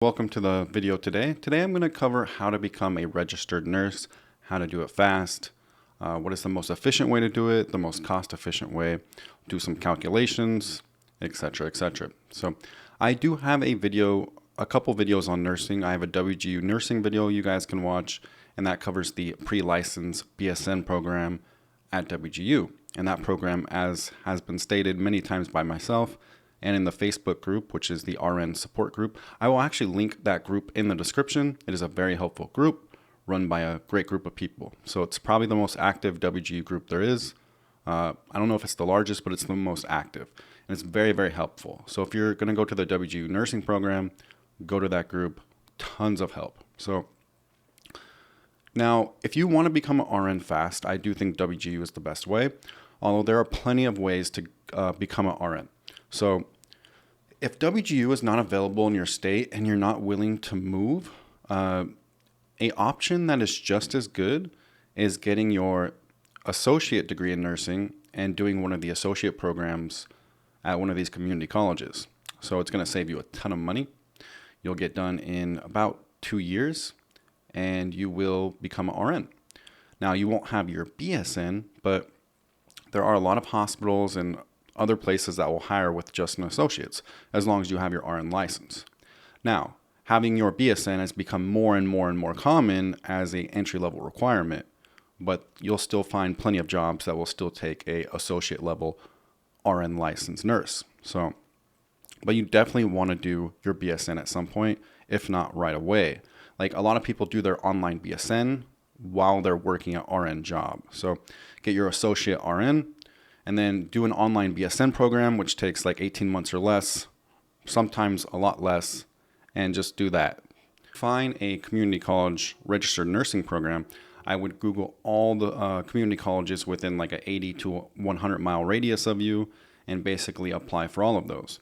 Welcome to the video today. Today I'm going to cover how to become a registered nurse, how to do it fast, what is the most efficient way to do it, the most cost efficient way, do some calculations, etc., etc. So I do have a couple videos on nursing. I have a WGU Nursing video you guys can watch, and that covers the pre-license BSN program at WGU. And that program, as has been stated many times by myself, and in the Facebook group, which is the RN support group. I will actually link that group in the description. It is a very helpful group run by a great group of people. So it's probably the most active WGU group there is. I don't know if it's the largest, but it's the most active. And it's very, very helpful. So if you're going to go to the WGU nursing program, go to that group. Tons of help. So now, if you want to become an RN fast, I do think WGU is the best way. Although there are plenty of ways to become an RN. So if WGU is not available in your state and you're not willing to move, an option that is just as good is getting your associate degree in nursing and doing one of the associate programs at one of these community colleges. So it's going to save you a ton of money. You'll get done in about 2 years and you will become an RN. Now, you won't have your BSN, but there are a lot of hospitals and other places that will hire with just an associate's, as long as you have your RN license. Now, having your BSN has become more and more and more common as an entry-level requirement, but you'll still find plenty of jobs that will still take a associate-level RN licensed nurse. So, but you definitely want to do your BSN at some point, if not right away. Like a lot of people do their online BSN while they're working an RN job. So get your associate RN, and then do an online BSN program, which takes like 18 months or less, sometimes a lot less, and just do that. Find a community college registered nursing program. I would Google all the community colleges within like an 80 to 100 mile radius of you and basically apply for all of those.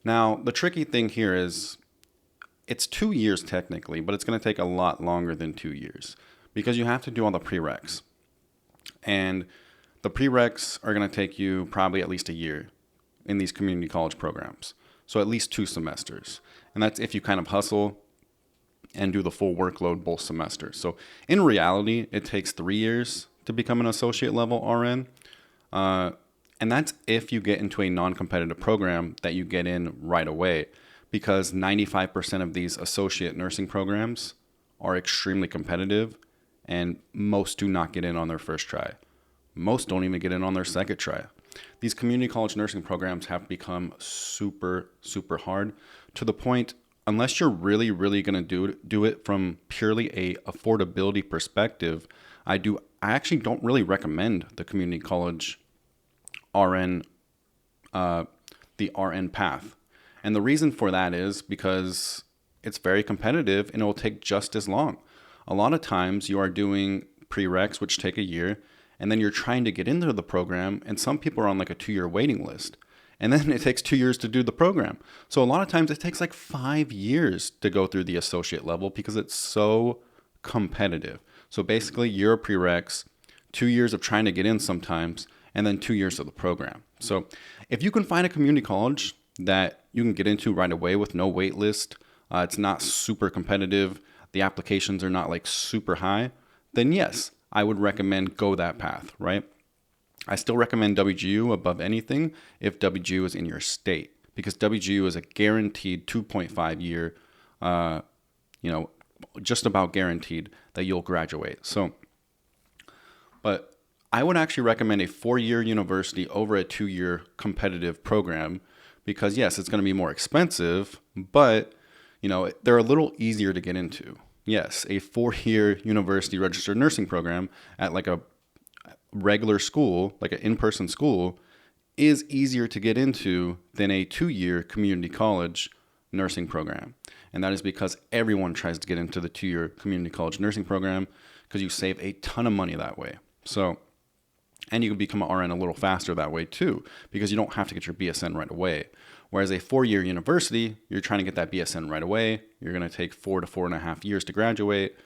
Now, the tricky thing here is it's 2 years technically, but it's going to take a lot longer than 2 years because you have to do all the prereqs. And the prereqs are going to take you probably at least a year in these community college programs. So at least 2 semesters. And that's if you kind of hustle and do the full workload both semesters. So in reality, it takes 3 years to become an associate level RN. And that's if you get into a non-competitive program that you get in right away, because 95% of these associate nursing programs are extremely competitive and most do not get in on their first try. Most don't even get in on their second try. These community college nursing programs have become super, super hard to the point, unless you're really, really going to do it from purely a affordability perspective, I actually don't really recommend the community college RN, the RN path. And the reason for that is because it's very competitive and it will take just as long. A lot of times you are doing prereqs, which take a year, and then you're trying to get into the program, and some people are on like a 2-year waiting list. And then it takes 2 years to do the program. So a lot of times it takes like 5 years to go through the associate level because it's so competitive. So basically, year of prereqs, 2 years of trying to get in sometimes, and then 2 years of the program. So if you can find a community college that you can get into right away with no wait list, it's not super competitive, the applications are not like super high, then yes, I would recommend go that path, right? I still recommend WGU above anything if WGU is in your state, because WGU is a guaranteed 2.5 year, just about guaranteed that you'll graduate. So, but I would actually recommend a 4-year university over a 2-year competitive program because yes, it's going to be more expensive, but they're a little easier to get into. Yes, a 4-year university registered nursing program at like a regular school, like an in-person school, is easier to get into than a 2-year community college nursing program. And that is because everyone tries to get into the 2-year community college nursing program because you save a ton of money that way. So, and you can become an RN a little faster that way too, because you don't have to get your BSN right away. Whereas a 4-year university, you're trying to get that BSN right away. You're going to take 4 to 4.5 years to graduate,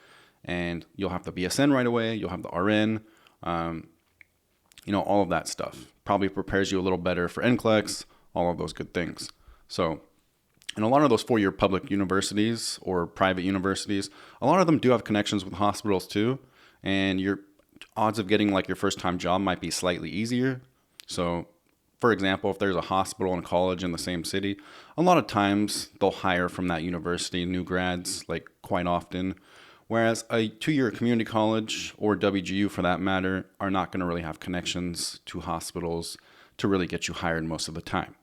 and you'll have the BSN right away. You'll have the RN, all of that stuff. Probably prepares you a little better for NCLEX, all of those good things. So And a lot of those four-year public universities or private universities, a lot of them do have connections with hospitals too. And your odds of getting like your first-time job might be slightly easier. So, for example, if there's a hospital and college in the same city, a lot of times they'll hire from that university new grads, like quite often. Whereas a two-year community college or WGU for that matter are not going to really have connections to hospitals to really get you hired most of the time.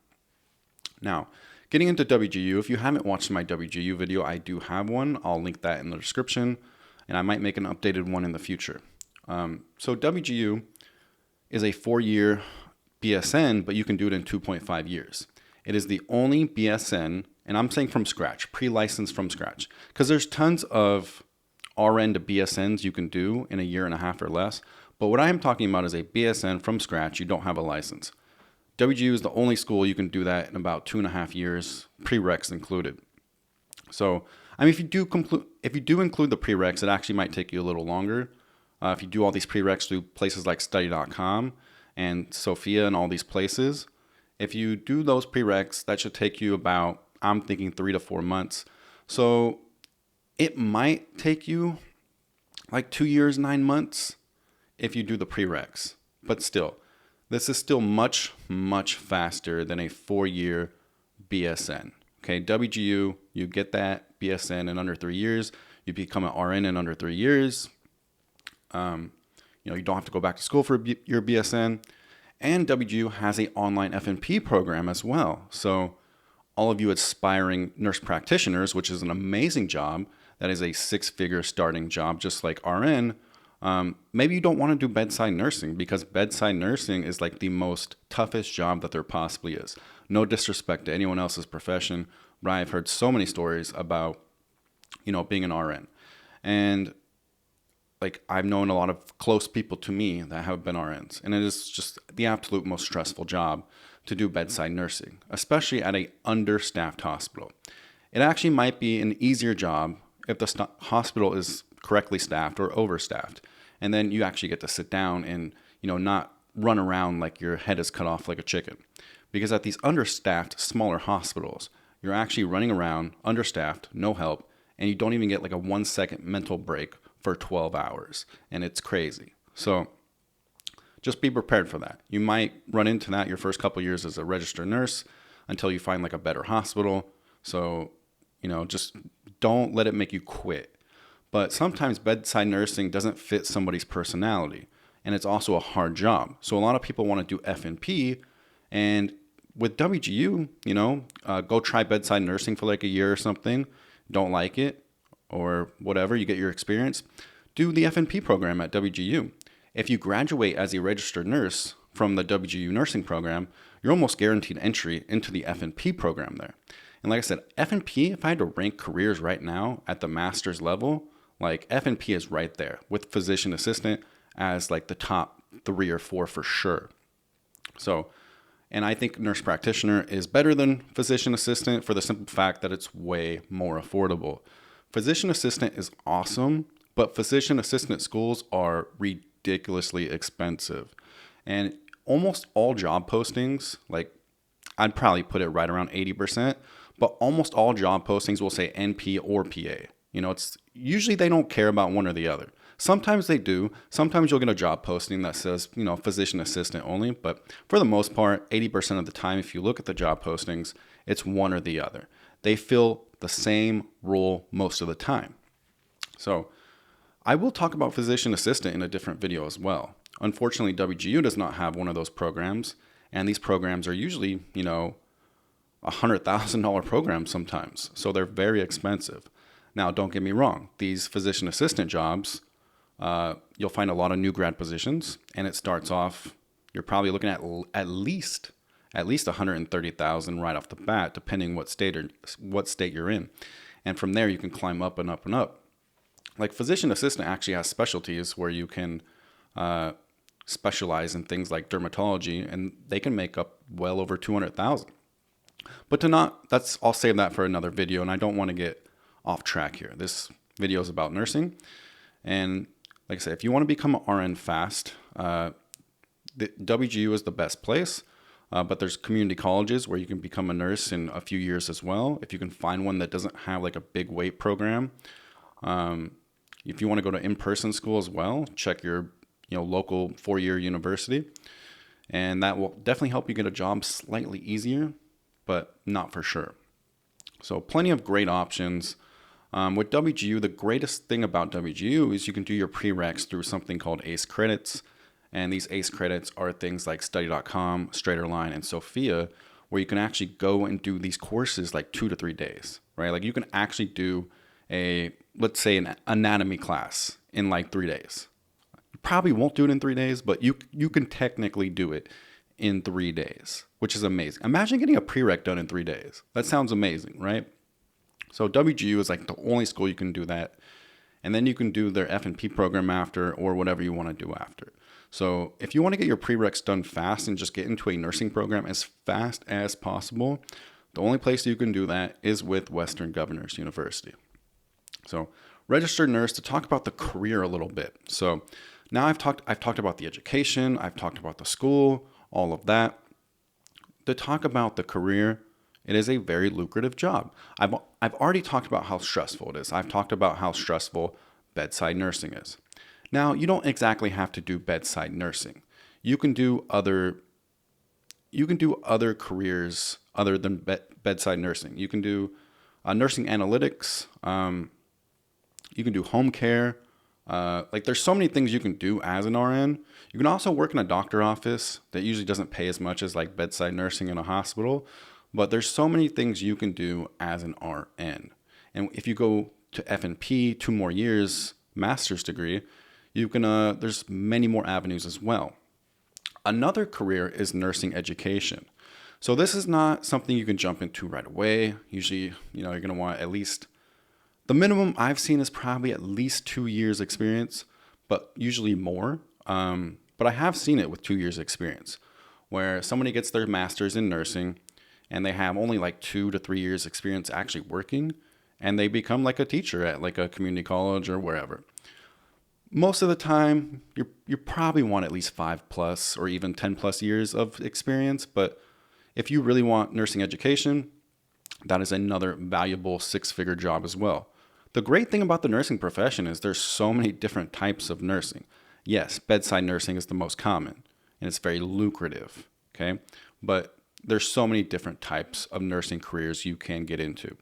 Now, getting into WGU, if you haven't watched my WGU video, I do have one. I'll link that in the description, and I might make an updated one in the future. So WGU is a 4-year BSN, but you can do it in 2.5 years. It is the only BSN, and I'm saying from scratch, pre-licensed from scratch, because there's tons of RN to BSNs you can do in a year and a half or less. But what I am talking about is a BSN from scratch. You don't have a license. WGU is the only school you can do that in about 2.5 years, prereqs included. So, I mean, if you do include the prereqs, it actually might take you a little longer. If you do all these prereqs through places like study.com and Sophia and all these places, if you do those prereqs, that should take you about, I'm thinking 3 to 4 months. So it might take you like 2 years, 9 months if you do the prereqs. But still, this is still much, much faster than a 4-year BSN. Okay, WGU, you get that BSN in under 3 years. You become an RN in under 3 years. You don't have to go back to school for your BSN. And WGU has an online FNP program as well. So all of you aspiring nurse practitioners, which is an amazing job, that is a 6-figure starting job, just like RN. Maybe you don't want to do bedside nursing because bedside nursing is like the most toughest job that there possibly is. No disrespect to anyone else's profession, but I've heard so many stories about, being an RN. And like I've known a lot of close people to me that have been RNs, and it is just the absolute most stressful job to do bedside nursing, especially at an understaffed hospital. It actually might be an easier job if the hospital is correctly staffed or overstaffed, and then you actually get to sit down and not run around like your head is cut off like a chicken. Because at these understaffed smaller hospitals, you're actually running around understaffed, no help, and you don't even get like a 1-second mental break for 12 hours, and it's crazy. So just be prepared for that. You might run into that your first couple years as a registered nurse until you find like a better hospital. So, just don't let it make you quit. But sometimes bedside nursing doesn't fit somebody's personality, and it's also a hard job. So a lot of people want to do FNP, and with WGU, go try bedside nursing for like a year or something. Don't like it, or whatever, you get your experience, do the FNP program at WGU. If you graduate as a registered nurse from the WGU nursing program, you're almost guaranteed entry into the FNP program there. And like I said, FNP, if I had to rank careers right now at the master's level, like FNP is right there with physician assistant as like the top 3 or 4 for sure. So, and I think nurse practitioner is better than physician assistant for the simple fact that it's way more affordable. Physician assistant is awesome, but physician assistant schools are ridiculously expensive. And almost all job postings, like I'd probably put it right around 80%, but almost all job postings will say NP or PA. It's usually they don't care about one or the other. Sometimes they do. Sometimes you'll get a job posting that says, physician assistant only. But for the most part, 80% of the time, if you look at the job postings, it's one or the other. They fill the same role most of the time. So I will talk about physician assistant in a different video as well. Unfortunately, WGU does not have one of those programs. And these programs are usually, $100,000 programs sometimes. So they're very expensive. Now, don't get me wrong. These physician assistant jobs, you'll find a lot of new grad positions, and it starts off, you're probably looking at least $130,000 right off the bat, depending what state you're in. And from there, you can climb up and up and up. Like physician assistant actually has specialties where you can specialize in things like dermatology, and they can make up well over $200,000. But I'll save that for another video, and I don't want to get off track here. This video is about nursing, and like I said, if you want to become an RN fast, the WGU is the best place. But there's community colleges where you can become a nurse in a few years as well. If you can find one that doesn't have like a big weight program. If you want to go to in-person school as well, check your local 4-year university. And that will definitely help you get a job slightly easier, but not for sure. So plenty of great options. With WGU, the greatest thing about WGU is you can do your prereqs through something called ACE credits. And these ACE credits are things like study.com, Straighterline, and Sophia, where you can actually go and do these courses like 2 to 3 days, right? Like you can actually do let's say an anatomy class in like 3 days. You probably won't do it in 3 days, but you can technically do it in 3 days, which is amazing. Imagine getting a prereq done in 3 days. That sounds amazing, right? So WGU is like the only school you can do that. And then you can do their F&P program after, or whatever you want to do after. So if you want to get your prereqs done fast and just get into a nursing program as fast as possible, the only place you can do that is with Western Governors University. So registered nurse, to talk about the career a little bit. So now I've talked about the education, I've talked about the school, all of that. To talk about the career, it is a very lucrative job. I've already talked about how stressful it is. I've talked about how stressful bedside nursing is. Now, you don't exactly have to do bedside nursing. You can do other careers other than bedside nursing. You can do nursing analytics. You can do home care. There's so many things you can do as an RN. You can also work in a doctor office that usually doesn't pay as much as like bedside nursing in a hospital. But there's so many things you can do as an RN. And if you go to F&P, 2 more years, master's degree, you can, there's many more avenues as well. Another career is nursing education. So this is not something you can jump into right away. Usually, you're going to want at least, the minimum I've seen is probably at least 2 years experience, but usually more. But I have seen it with 2 years experience where somebody gets their master's in nursing and they have only like 2 to 3 years experience actually working, and they become like a teacher at like a community college or wherever. Most of the time, you probably want at least 5+ or even 10+ years of experience. But if you really want nursing education, that is another valuable 6-figure job as well. The great thing about the nursing profession is there's so many different types of nursing. Yes, bedside nursing is the most common, and it's very lucrative, okay? But there's so many different types of nursing careers you can get into.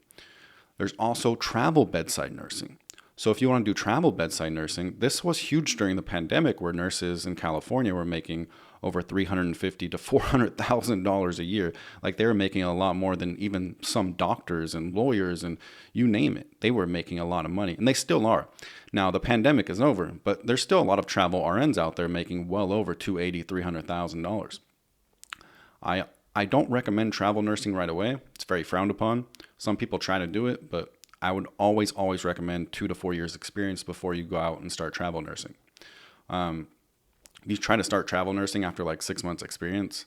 There's also travel bedside nursing. So if you want to do travel bedside nursing, this was huge during the pandemic where nurses in California were making over $350,000 to $400,000 a year. Like they were making a lot more than even some doctors and lawyers and you name it. They were making a lot of money, and they still are. Now the pandemic is over, but there's still a lot of travel RNs out there making well over $280,000, $300,000. I don't recommend travel nursing right away. It's very frowned upon. Some people try to do it, but I would always recommend 2 to 4 years experience before you go out and start travel nursing. If you try to start travel nursing after like 6 months experience,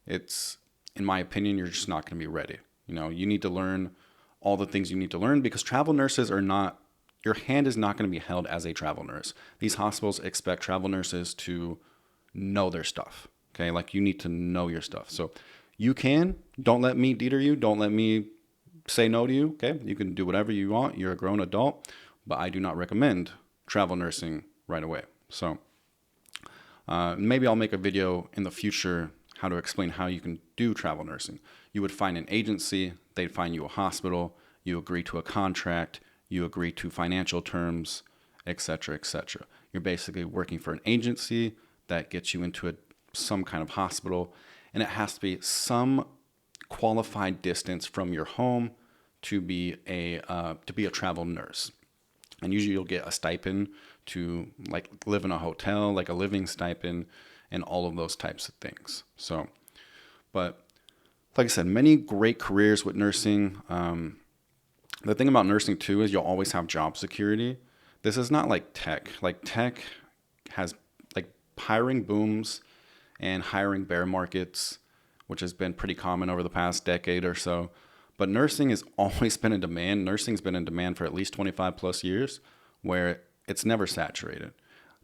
it's, in my opinion, you're just not going to be ready. You need to learn all the things you need to learn because travel nurses are not, your hand is not going to be held as a travel nurse. These hospitals expect travel nurses to know their stuff. Okay. Like you need to know your stuff. So don't let me deter you. Don't let me say no to you. Okay. You can do whatever you want. You're a grown adult, but I do not recommend travel nursing right away. So maybe I'll make a video in the future how to explain how you can do travel nursing. You would find an agency, they'd find you a hospital, you agree to a contract, you agree to financial terms, etc., etc. You're basically working for an agency that gets you into some kind of hospital, and it has to be some qualified distance from your home to be a travel nurse. And usually you'll get a stipend to like live in a hotel, like a living stipend, and all of those types of things. So, but like I said, many great careers with nursing. The thing about nursing too is you'll always have job security. This is not like tech. Like tech has like hiring booms and hiring bear markets, which has been pretty common over the past decade or so. But nursing has always been in demand. Nursing's been in demand for at least 25+ years, where it's never saturated.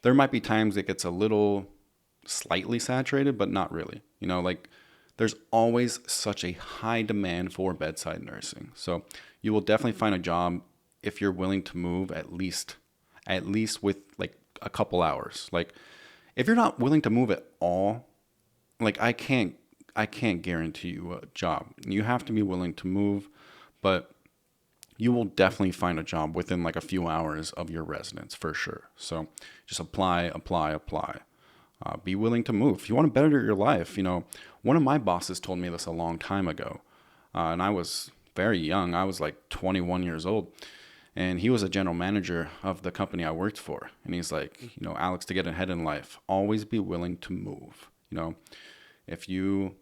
There might be times it gets a little slightly saturated, but not really. Like there's always such a high demand for bedside nursing. So you will definitely find a job if you're willing to move at least with like a couple hours. Like if you're not willing to move at all, like I can't guarantee you a job. You have to be willing to move, but you will definitely find a job within like a few hours of your residence for sure. So just apply. Be willing to move. If you want to better your life, one of my bosses told me this a long time ago, and I was very young. I was like 21 years old, and he was a general manager of the company I worked for. And he's like, Alex, to get ahead in life, always be willing to move. If you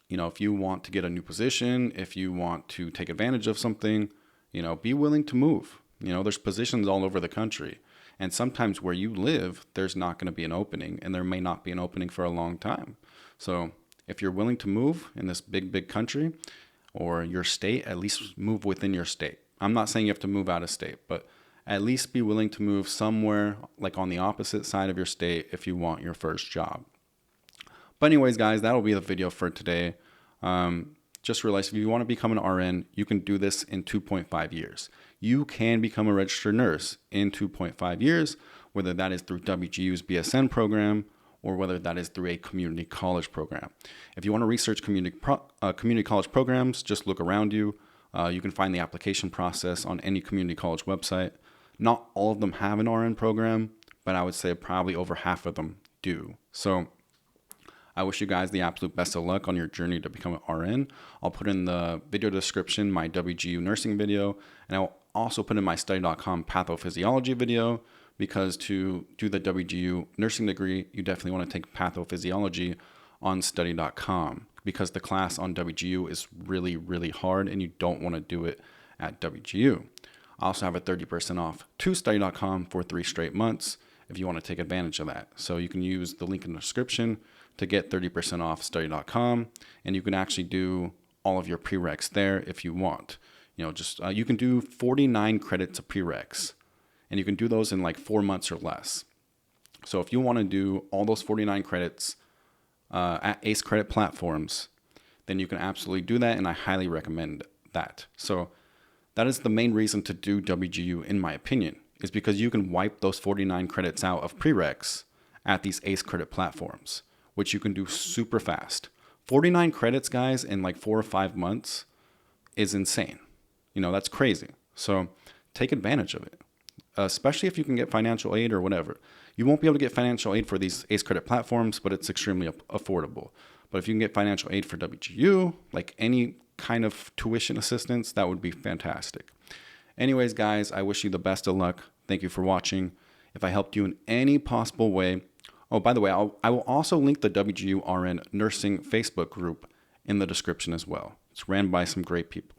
want to get a new position, if you want to take advantage of something, be willing to move. There's positions all over the country. And sometimes where you live, there's not going to be an opening, and there may not be an opening for a long time. So if you're willing to move in this big, big country or your state, at least move within your state. I'm not saying you have to move out of state, but at least be willing to move somewhere like on the opposite side of your state if you want your first job. But anyways, guys, that'll be the video for today. Just realize if you want to become an RN, you can do this in 2.5 years. You can become a registered nurse in 2.5 years, whether that is through WGU's BSN program or whether that is through a community college program. If you want to research community college programs, just look around you. You can find the application process on any community college website. Not all of them have an RN program, but I would say probably over half of them do. So I wish you guys the absolute best of luck on your journey to become an RN. I'll put in the video description my WGU nursing video, and I'll also put in my study.com pathophysiology video, because to do the WGU nursing degree, you definitely want to take pathophysiology on study.com, because the class on WGU is really, really hard and you don't want to do it at WGU. I also have a 30% off to study.com for 3 straight months if you want to take advantage of that. So you can use the link in the description to get 30% off study.com, and you can actually do all of your prereqs there if you want. You can do 49 credits of prereqs, and you can do those in like 4 months or less. So if you want to do all those 49 credits at ACE credit platforms, then you can absolutely do that, and I highly recommend that. So that is the main reason to do WGU, in my opinion, is because you can wipe those 49 credits out of prereqs at these ACE credit platforms, which you can do super fast. 49 credits, guys, in like 4 or 5 months is insane. That's crazy. So take advantage of it, especially if you can get financial aid or whatever. You won't be able to get financial aid for these ACE credit platforms, but it's extremely affordable. But if you can get financial aid for WGU, like any kind of tuition assistance, that would be fantastic. Anyways, guys, I wish you the best of luck. Thank you for watching. If I helped you in any possible way, oh, by the way, I will also link the WGU RN Nursing Facebook group in the description as well. It's ran by some great people,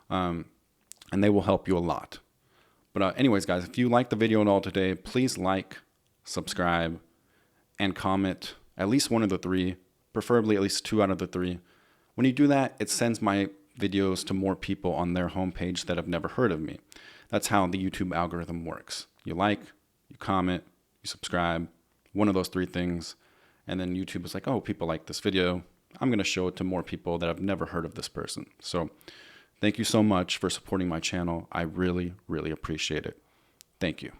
and they will help you a lot. But anyways, guys, if you liked the video at all today, please like, subscribe, and comment at least 1 of the 3, preferably at least 2 out of the 3. When you do that, it sends my videos to more people on their homepage that have never heard of me. That's how the YouTube algorithm works. You like, you comment, you subscribe, 1 of those 3 things, and then YouTube is like, oh, people like this video. I'm going to show it to more people that have never heard of this person. So thank you so much for supporting my channel. I really, really appreciate it. Thank you.